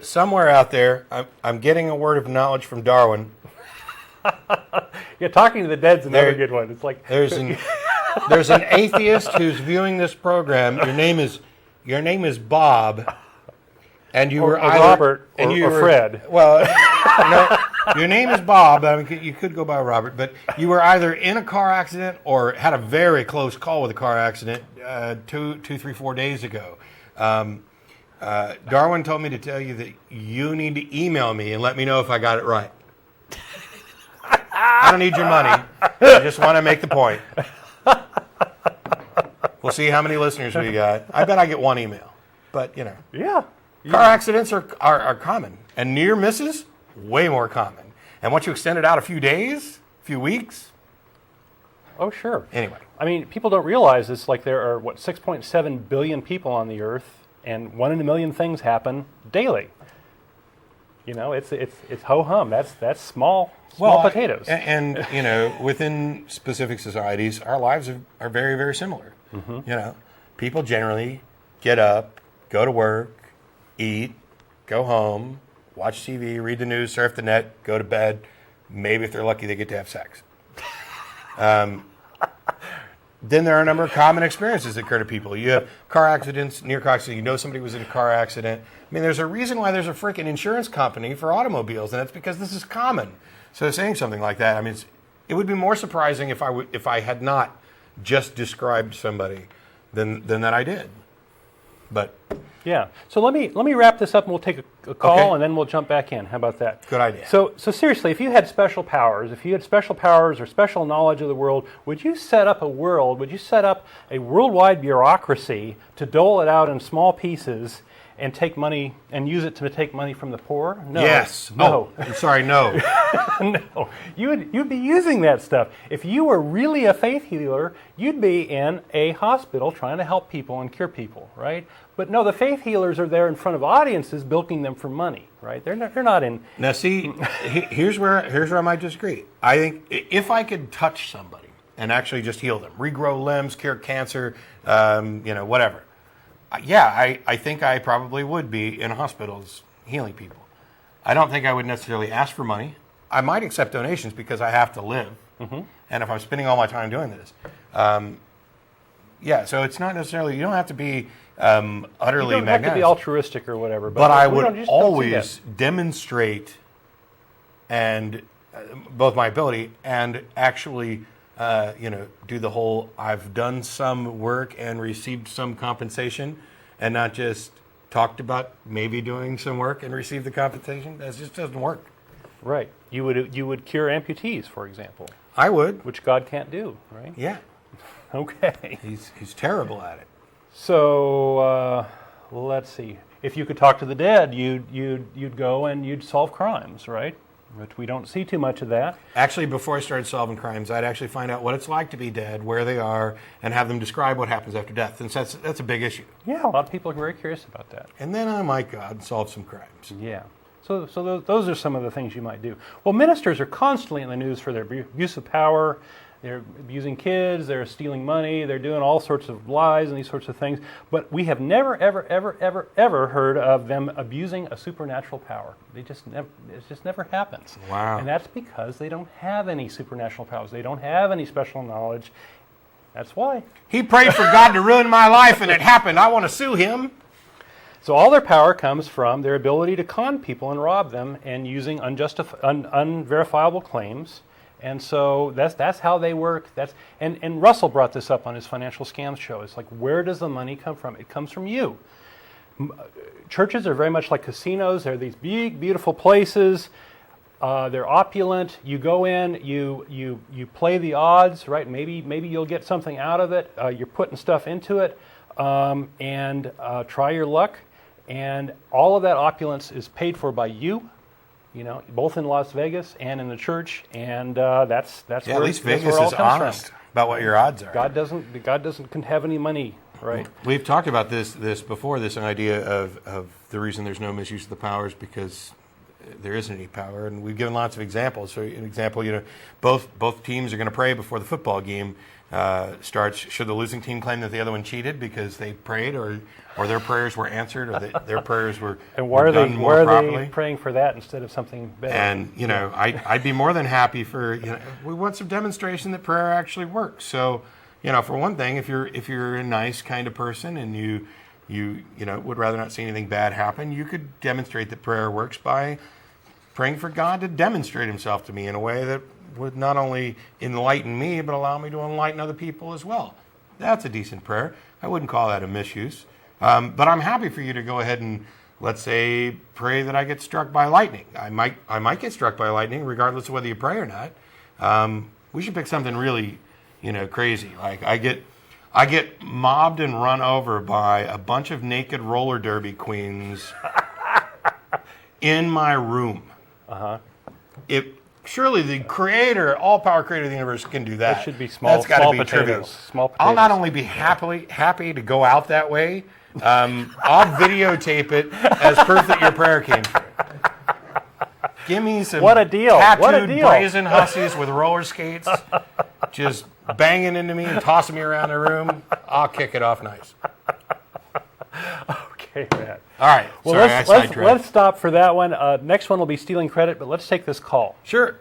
Somewhere out there, I'm getting a word of knowledge from Darwin. Yeah, talking to the dead's another good one. It's like there's an atheist who's viewing this program. Your name is Bob, and you were either Robert or Fred. Well, your name is Bob. I mean, you could go by Robert, but you were either in a car accident or had a very close call with a car accident 2, 3, 4 days ago. Darwin told me to tell you that you need to email me and let me know if I got it right. I don't need your money. I just want to make the point. We'll see how many listeners we got. I bet I get one email. But, Yeah. Car accidents are common. And near misses, way more common. And once you extend it out a few days, a few weeks. Oh, sure. Anyway. I mean, people don't realize it's like there are, 6.7 billion people on the earth, and 1 in a million things happen daily. It's ho-hum. That's small potatoes. And within specific societies, our lives are very, very similar. Mm-hmm. People generally get up, go to work, eat, go home, watch TV, read the news, surf the net, go to bed. Maybe if they're lucky, they get to have sex. Then there are a number of common experiences that occur to people. You have car accidents, near car accidents. Somebody was in a car accident. I mean, there's a reason why there's a freaking insurance company for automobiles, and that's because this is common. So saying something like that, I mean, it would be more surprising if I had not just described somebody than that I did. But yeah. So let me wrap this up, and we'll take a call, okay, and then we'll jump back in. How about that? Good idea. So seriously, if you had special powers, or special knowledge of the world, would you set up a worldwide bureaucracy to dole it out in small pieces and take money and use it to take money from the poor? No. Yes. No. Oh, I'm sorry, no. No. You'd be using that stuff. If you were really a faith healer, you'd be in a hospital trying to help people and cure people, right? But no, the faith healers are there in front of audiences bilking them for money, right? They're not in. Now, see, here's where I might disagree. I think if I could touch somebody and actually just heal them, regrow limbs, cure cancer, whatever. Yeah, I think I probably would be in hospitals healing people. I don't think I would necessarily ask for money. I might accept donations because I have to live. Mm-hmm. And if I'm spending all my time doing this. So it's not necessarily, you don't have to be utterly magnanimous. You don't have to be altruistic or whatever. But I would always demonstrate and both my ability and actually do the whole I've done some work and received some compensation and not just talked about maybe doing some work and received the compensation. That just doesn't work. Right. You would cure amputees, for example. I would. Which God can't do, right? Yeah. Okay. He's terrible at it. So let's see. If you could talk to the dead, you'd go and you'd solve crimes, right? But we don't see too much of that. Actually, before I started solving crimes, I'd actually find out what it's like to be dead, where they are, and have them describe what happens after death. And that's a big issue. Yeah, a lot of people are very curious about that. And then I might go out and solve some crimes. Yeah. So those are some of the things you might do. Well, ministers are constantly in the news for their abuse of power. They're abusing kids, they're stealing money, they're doing all sorts of lies and these sorts of things. But we have never, ever, ever, ever, ever heard of them abusing a supernatural power. It just never happens. Wow. And that's because they don't have any supernatural powers. They don't have any special knowledge. That's why. He prayed for God to ruin my life and it happened. I want to sue him. So all their power comes from their ability to con people and rob them and using unverifiable claims. And so that's how they work. And Russell brought this up on his financial scams show. It's like, where does the money come from? It comes from you. Churches are very much like casinos. They're these big, beautiful places. They're opulent. You go in, you play the odds, right? Maybe you'll get something out of it. You're putting stuff into it, and try your luck. And all of that opulence is paid for by you. Both in Las Vegas and in the church, and that's where at least Vegas is honest about what your odds are. God doesn't have any money, right? We've talked about this before. This idea of the reason there's no misuse of the powers because there isn't any power, and we've given lots of examples. So, an example, both teams are going to pray before the football game starts. Should the losing team claim that the other one cheated because they prayed, or their prayers were answered, or their prayers were and why are done they more why are properly? they praying for that instead of something better? And I'd be more than happy for we want some demonstration that prayer actually works. So for one thing, if you're a nice kind of person and you would rather not see anything bad happen, you could demonstrate that prayer works by praying for God to demonstrate himself to me in a way that would not only enlighten me, but allow me to enlighten other people as well. That's a decent prayer. I wouldn't call that a misuse. But I'm happy for you to go ahead and, let's say, pray that I get struck by lightning. I might get struck by lightning regardless of whether you pray or not. We should pick something really, crazy. Like I get mobbed and run over by a bunch of naked roller derby queens in my room. Surely the creator, all-power creator of the universe can do that. That should be small. That's gotta small be potatoes. trivial. Small potatoes. I'll not only be happy to go out that way, I'll videotape it as proof that your prayer came true. Give me some What a deal. tattooed What a deal. brazen hussies with roller skates just banging into me and tossing me around the room. I'll kick it off nice. Okay, Matt. All right. Well, Sorry, I let's sidetracked. stop for that one. Next one will be stealing credit, but let's take this call. Sure.